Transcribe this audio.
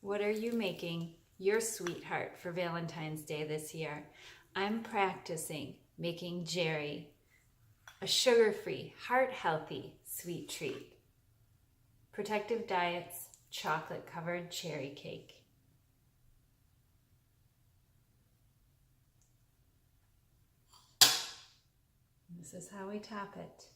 What are you making your sweetheart for Valentine's Day this year? I'm practicing making Jerry a sugar-free, heart-healthy sweet treat. Protective Diet's chocolate-covered cherry cake. This is how we top it.